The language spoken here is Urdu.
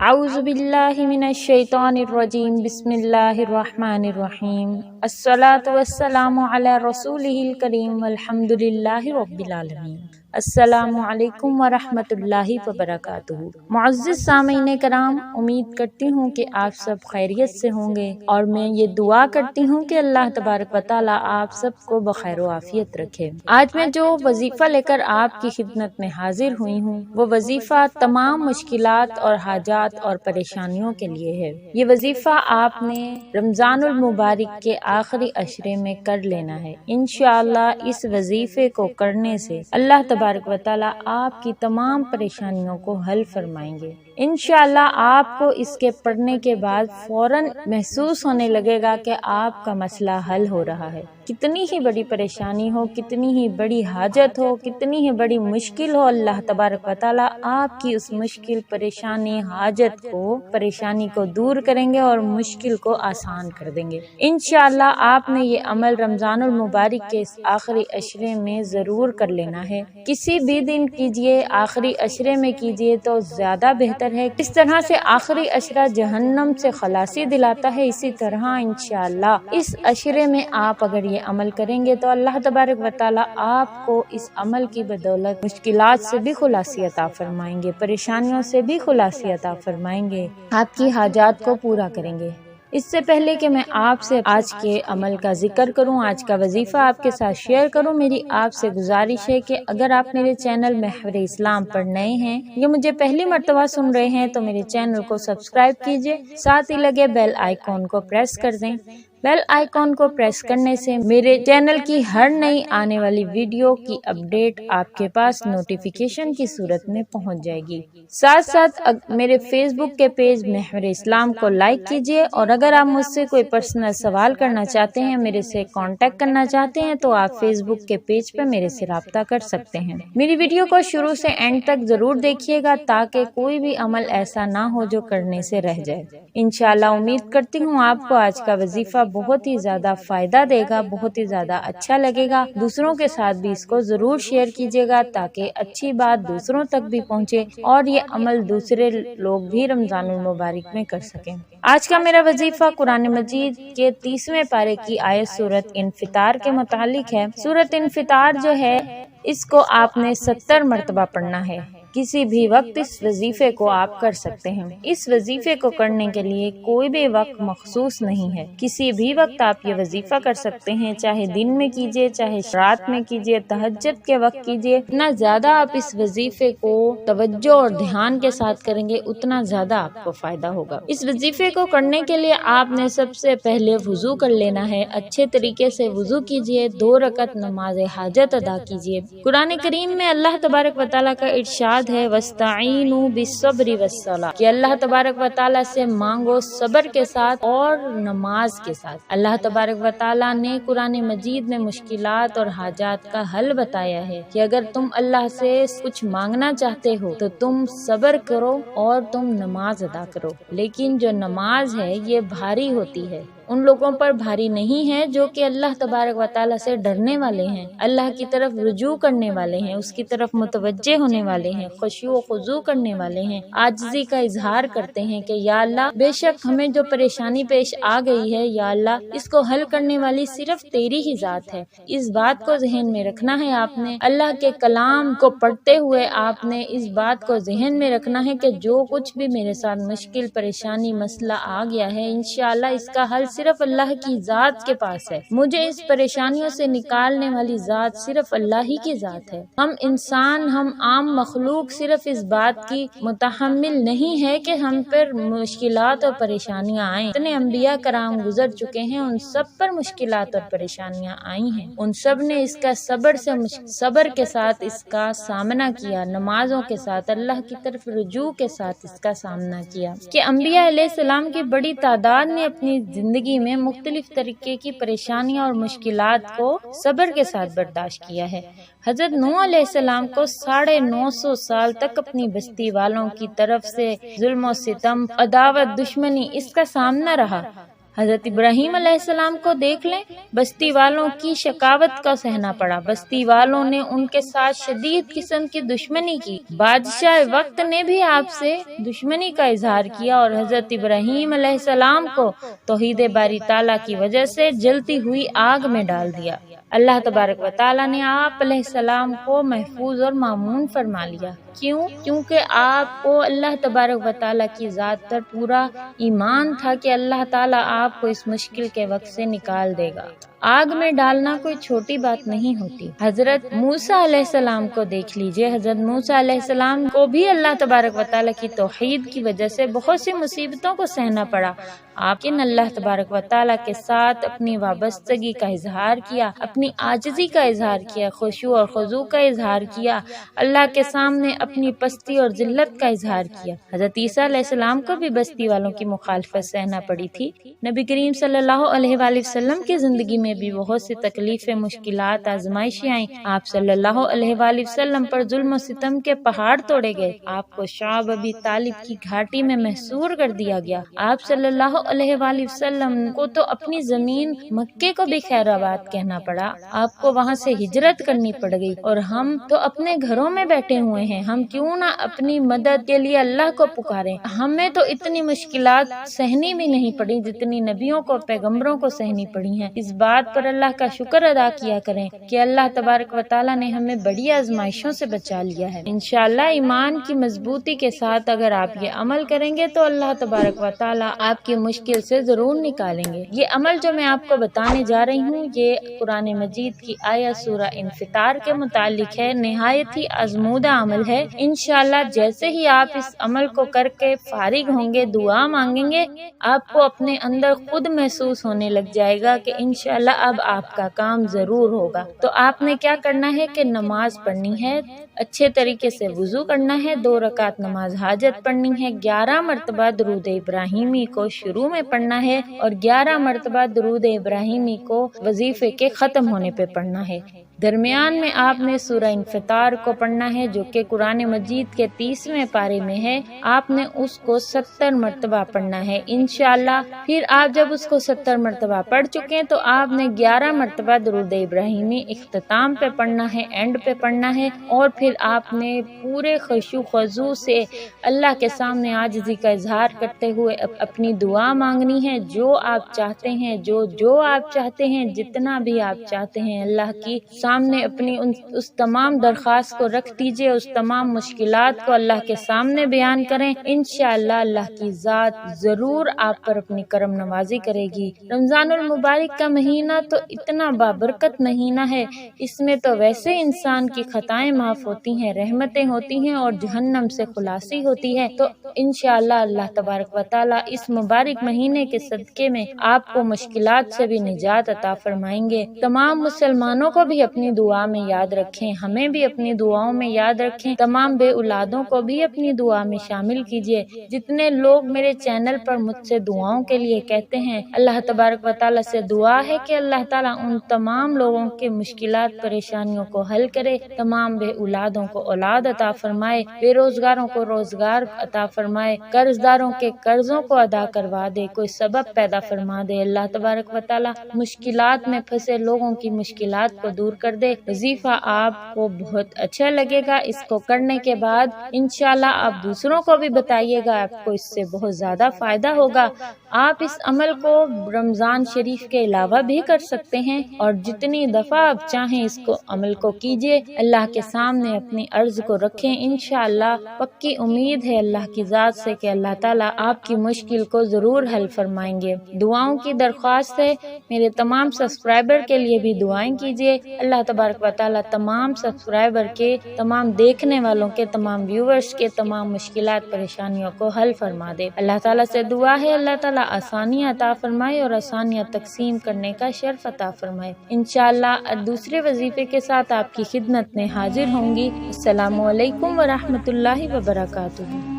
اعوذ باللہ من الشیطان الرجیم بسم اللہ الرحمن الرحیم الصلاۃ والسلام علی رسولہ الکریم والحمد للہ رب العالمین۔ السلام علیکم ورحمۃ اللہ وبرکاتہ۔ معزز سامعین کرام، امید کرتی ہوں کہ آپ سب خیریت سے ہوں گے اور میں یہ دعا کرتی ہوں کہ اللہ تبارک و تعالیٰ آپ سب کو بخیر و عافیت رکھے۔ آج میں جو وظیفہ لے کر آپ کی خدمت میں حاضر ہوئی ہوں وہ وظیفہ تمام مشکلات اور حاجات اور پریشانیوں کے لیے ہے۔ یہ وظیفہ آپ نے رمضان المبارک کے آخری عشرے میں کر لینا ہے۔ انشاءاللہ اس وظیفے کو کرنے سے اللہ تبارک و تعالیٰ آپ کی تمام پریشانیوں کو حل فرمائیں گے۔ انشاءاللہ آپ کو اس کے پڑھنے کے بعد فوراً محسوس ہونے لگے گا کہ آپ کا مسئلہ حل ہو رہا ہے۔ کتنی ہی بڑی پریشانی ہو، کتنی ہی بڑی حاجت ہو، کتنی ہی بڑی مشکل ہو، اللہ تبارک و تعالیٰ آپ کی اس مشکل پریشانی حاجت کو پریشانی کو دور کریں گے اور مشکل کو آسان کر دیں گے۔ انشاءاللہ آپ نے یہ عمل رمضان المبارک کے اس آخری عشرے میں ضرور کر لینا ہے۔ کسی بھی دن کیجئے، آخری عشرے میں کیجئے تو زیادہ بہتر ہے۔ اس طرح سے آخری عشرہ جہنم سے خلاصی دلاتا ہے، اسی طرح انشاءاللہ اس عشرے میں آپ اگر یہ عمل کریں گے تو اللہ تبارک و تعالیٰ آپ کو اس عمل کی بدولت مشکلات سے بھی خلاصی عطا فرمائیں گے، پریشانیوں سے بھی خلاصی عطا فرمائیں گے، آپ کی حاجات کو پورا کریں گے۔ اس سے پہلے کہ میں آپ سے آج کے عمل کا ذکر کروں، آج کا وظیفہ آپ کے ساتھ شیئر کروں، میری آپ سے گزارش ہے کہ اگر آپ میرے چینل محور اسلام پر نئے ہیں یا مجھے پہلی مرتبہ سن رہے ہیں تو میرے چینل کو سبسکرائب کیجئے، ساتھ ہی لگے بیل آئیکن کو پریس کر دیں۔ بیل آئیکن کو پریس کرنے سے میرے چینل کی ہر نئی آنے والی ویڈیو کی اپڈیٹ آپ کے پاس نوٹیفیکیشن کی صورت میں پہنچ جائے گی۔ ساتھ ساتھ میرے فیس بک کے پیج محور اسلام کو لائک کیجئے، اور اگر آپ مجھ سے کوئی پرسنل سوال کرنا چاہتے ہیں، میرے سے کانٹیکٹ کرنا چاہتے ہیں تو آپ فیس بک کے پیج پہ میرے سے رابطہ کر سکتے ہیں۔ میری ویڈیو کو شروع سے اینڈ تک ضرور دیکھیے گا تاکہ کوئی بھی عمل ایسا نہ ہو جو کرنے سے رہ جائے۔ انشاءاللہ امید کرتی ہوں آپ کو آج کا وظیفہ بہت ہی زیادہ فائدہ دے گا، بہت ہی زیادہ اچھا لگے گا۔ دوسروں کے ساتھ بھی اس کو ضرور شیئر کیجیے گا تاکہ اچھی بات دوسروں تک بھی پہنچے اور یہ عمل دوسرے لوگ بھی رمضان المبارک میں کر سکیں۔ آج کا میرا وظیفہ قرآن مجید کے 30ویں پارے کی آیت سورۃ انفطار کے متعلق ہے۔ سورۃ انفطار جو ہے اس کو آپ نے 70 مرتبہ پڑھنا ہے۔ کسی بھی وقت اس وظیفے کو آپ کر سکتے ہیں۔ اس وظیفے کو کرنے کے لیے کوئی بھی وقت مخصوص نہیں ہے، کسی بھی وقت آپ یہ وظیفہ کر سکتے ہیں، چاہے دن میں کیجیے، چاہے رات میں کیجیے، تہجد کے وقت کیجیے۔ اتنا زیادہ آپ اس وظیفے کو توجہ اور دھیان کے ساتھ کریں گے اتنا زیادہ آپ کو فائدہ ہوگا۔ اس وظیفے کو کرنے کے لیے آپ نے سب سے پہلے وضو کر لینا ہے۔ اچھے طریقے سے وضو کیجیے، 2 رکعت نماز حاجت ادا کیجیے۔ قرآن کریم میں اللہ تبارک و تعالیٰ کا ارشاد ہے وَاسْتَعِینُوا بِالصَّبْرِ وَالصَّلَاةِ، کہ اللہ تبارک و تعالیٰ سے مانگو صبر کے ساتھ اور نماز کے ساتھ۔ اللہ تبارک و تعالیٰ نے قرآن مجید میں مشکلات اور حاجات کا حل بتایا ہے کہ اگر تم اللہ سے کچھ مانگنا چاہتے ہو تو تم صبر کرو اور تم نماز ادا کرو۔ لیکن جو نماز ہے یہ بھاری ہوتی ہے، ان لوگوں پر بھاری نہیں ہے جو کہ اللہ تبارک و تعالیٰ سے ڈرنے والے ہیں، اللہ کی طرف رجوع کرنے والے ہیں، اس کی طرف متوجہ ہونے والے ہیں، خشوع و خضوع کرنے والے ہیں، عاجزی کا اظہار کرتے ہیں کہ یا اللہ بے شک ہمیں جو پریشانی پیش آ گئی ہے، یا اللہ اس کو حل کرنے والی صرف تیری ہی ذات ہے۔ اس بات کو ذہن میں رکھنا ہے آپ نے، اللہ کے کلام کو پڑھتے ہوئے آپ نے اس بات کو ذہن میں رکھنا ہے کہ جو کچھ بھی میرے ساتھ مشکل پریشانی مسئلہ آ گیا ہے، انشاءاللہ اس کا حل صرف اللہ کی ذات کے پاس ہے۔ مجھے اس پریشانیوں سے نکالنے والی ذات صرف اللہ ہی کی ذات ہے۔ ہم انسان، ہم عام مخلوق صرف اس بات کی متحمل نہیں ہے کہ ہم پر مشکلات اور پریشانیاں آئیں۔ اتنے انبیاء کرام گزر چکے ہیں، ان سب پر مشکلات اور پریشانیاں آئی ہیں، ان سب نے اس کا صبر کے ساتھ اس کا سامنا کیا، نمازوں کے ساتھ، اللہ کی طرف رجوع کے ساتھ اس کا سامنا کیا۔ کہ انبیاء علیہ السلام کی بڑی تعداد نے اپنی زندگی میں مختلف طریقے کی پریشانیاں اور مشکلات کو صبر کے ساتھ برداشت کیا ہے۔ حضرت نوح علیہ السلام کو 950 سال تک اپنی بستی والوں کی طرف سے ظلم و ستم، عداوت، دشمنی اس کا سامنا رہا، حضرت ابراہیم علیہ السلام کو دیکھ لیں، بستی والوں کی شقاوت کا سہنا پڑا، بستی والوں نے ان کے ساتھ شدید قسم کی دشمنی کی، بادشاہ وقت نے بھی آپ سے دشمنی کا اظہار کیا اور حضرت ابراہیم علیہ السلام کو توحید باری تعالیٰ کی وجہ سے جلتی ہوئی آگ میں ڈال دیا۔ اللہ تبارک و تعالیٰ نے آپ علیہ السلام کو محفوظ اور مامون فرما لیا۔ کیوں؟ کیونکہ آپ کو اللہ تبارک و تعالیٰ کی ذات پر پورا ایمان تھا کہ اللہ تعالیٰ آپ کو اس مشکل کے وقت سے نکال دے گا۔ آگ میں ڈالنا کوئی چھوٹی بات نہیں ہوتی۔ حضرت موسیٰ علیہ السلام کو دیکھ لیجئے، حضرت موسیٰ علیہ السلام کو بھی اللہ تبارک و تعالیٰ کی توحید کی وجہ سے بہت سی مصیبتوں کو سہنا پڑا۔ آپ نے اللہ تبارک و تعالیٰ کے ساتھ اپنی وابستگی کا اظہار کیا، اپنی عاجزی کا اظہار کیا، خشوع اور خضوع کا اظہار کیا، اللہ کے سامنے اپنی پستی اور ذلت کا اظہار کیا۔ حضرت عیسیٰ علیہ السلام کو بھی بستی والوں کی مخالفت سہنا پڑی تھی۔ نبی کریم صلی اللہ علیہ وآلہ وسلم کی زندگی میں بھی بہت سی تکلیفیں، مشکلات، آزمائشیں آئیں۔ آپ صلی اللہ علیہ وآلہ وسلم پر ظلم و ستم کے پہاڑ توڑے گئے، آپ کو شعب ابی طالب کی گھاٹی میں محصور کر دیا گیا۔ آپ صلی اللہ علیہ وآلہ وسلم کو تو اپنی زمین مکے کو بھی خیر آباد کہنا پڑا، آپ کو وہاں سے ہجرت کرنی پڑ گئی، اور ہم تو اپنے گھروں میں بیٹھے ہوئے ہیں، ہم کیوں نہ اپنی مدد کے لیے اللہ کو پکاریں؟ ہمیں تو اتنی مشکلات سہنی بھی نہیں پڑی جتنی نبیوں کو، پیغمبروں کو سہنی پڑی ہیں۔ اس بات پر اللہ کا شکر ادا کیا کریں کہ اللہ تبارک و تعالیٰ نے ہمیں بڑی آزمائشوں سے بچا لیا ہے۔ انشاءاللہ ایمان کی مضبوطی کے ساتھ اگر آپ یہ عمل کریں گے تو اللہ تبارک و تعالیٰ آپ کی مشکل سے ضرور نکالیں گے۔ یہ عمل جو میں آپ کو بتانے جا رہی ہوں، یہ قرآن مجید کی آیت سورہ انفطار کے متعلق ہے، نہایت ہی آزمودہ عمل ہے۔ انشاءاللہ جیسے ہی آپ اس عمل کو کر کے فارغ ہوں گے، دعا مانگیں گے، آپ کو اپنے اندر خود محسوس ہونے لگ جائے گا کہ انشاءاللہ اب آپ کا کام ضرور ہوگا۔ تو آپ نے کیا کرنا ہے کہ نماز پڑھنی ہے، اچھے طریقے سے وضو کرنا ہے، 2 رکعت نماز حاجت پڑھنی ہے، 11 مرتبہ درود ابراہیمی کو شروع میں پڑھنا ہے اور 11 مرتبہ درود ابراہیمی کو وظیفے کے ختم ہونے پہ پڑھنا ہے۔ درمیان میں آپ نے سورہ انفطار کو پڑھنا ہے جو کہ قرآن مجید کے 30ویں پارے میں ہے، آپ نے اس کو 70 مرتبہ پڑھنا ہے انشاءاللہ۔ پھر آپ جب اس کو 70 مرتبہ پڑھ چکے ہیں تو آپ نے 11 مرتبہ درود ابراہیمی اختتام پہ پڑھنا ہے، اینڈ پہ پڑھنا ہے، اور پھر آپ نے پورے خشوع خضوع سے اللہ کے سامنے عاجزی کا اظہار کرتے ہوئے اپنی دعا مانگنی ہے، جو آپ چاہتے ہیں، جو آپ چاہتے ہیں، جتنا بھی آپ چاہتے ہیں، اللہ کی سامنے اپنی اس تمام درخواست کو رکھ دیجئے، اس تمام مشکلات کو اللہ کے سامنے بیان کریں۔ انشاءاللہ اللہ کی ذات ضرور آپ پر اپنی کرم نوازی کرے گی۔ رمضان المبارک کا مہینہ تو اتنا بابرکت مہینہ ہے، اس میں تو ویسے انسان کی خطائیں معاف ہوتی ہیں، رحمتیں ہوتی ہیں اور جہنم سے خلاصی ہوتی ہے۔ تو انشاءاللہ اللہ تبارک و تعالیٰ اس مبارک مہینے کے صدقے میں آپ کو مشکلات سے بھی نجات عطا فرمائیں گے۔ تمام مسلمانوں کو بھی اپنی دعا میں یاد رکھیں، ہمیں بھی اپنی دعاؤں میں یاد رکھیں، تمام بے اولادوں کو بھی اپنی دعا میں شامل کیجیے۔ جتنے لوگ میرے چینل پر مجھ سے دعاؤں کے لیے کہتے ہیں، اللہ تبارک و تعالیٰ سے دعا ہے کہ اللہ تعالیٰ ان تمام لوگوں کے مشکلات، پریشانیوں کو حل کرے، تمام بے اولادوں کو اولاد عطا فرمائے، بے روزگاروں کو روزگار عطا فرمائے، قرض داروں کے قرضوں کو ادا کروا دے، کوئی سبب پیدا فرما دے۔ اللہ تبارک و تعالیٰ مشکلات میں پھنسے لوگوں کی مشکلات کو دور کر دے۔ وظیفہ آپ کو بہت اچھا لگے گا، اس کو کرنے کے بعد انشاءاللہ آپ دوسروں کو بھی بتائیے گا، آپ کو اس سے بہت زیادہ فائدہ ہوگا۔ آپ اس عمل کو رمضان شریف کے علاوہ بھی کر سکتے ہیں، اور جتنی دفعہ آپ چاہیں اس کو عمل کو کیجیے، اللہ کے سامنے اپنی عرض کو رکھیں۔ انشاءاللہ پکی امید ہے اللہ کی ذات سے کہ اللہ تعالیٰ آپ کی مشکل کو ضرور حل فرمائیں گے۔ دعاؤں کی درخواست ہے، میرے تمام سبسکرائبر کے لیے بھی دعائیں کیجیے، اللہ تبارک و تعالیٰ تمام سبسکرائبر کے، تمام دیکھنے والوں کے، تمام ویورز کے تمام مشکلات، پریشانیوں کو حل فرما دے۔ اللہ تعالیٰ سے دعا ہے اللہ تعالیٰ آسانیاں عطا فرمائے اور آسانیاں تقسیم کرنے کا شرف عطا فرمائے۔ انشاءاللہ دوسرے وظیفے کے ساتھ آپ کی خدمت میں حاضر ہوں گی۔ السلام علیکم ورحمۃ اللہ وبرکاتہ۔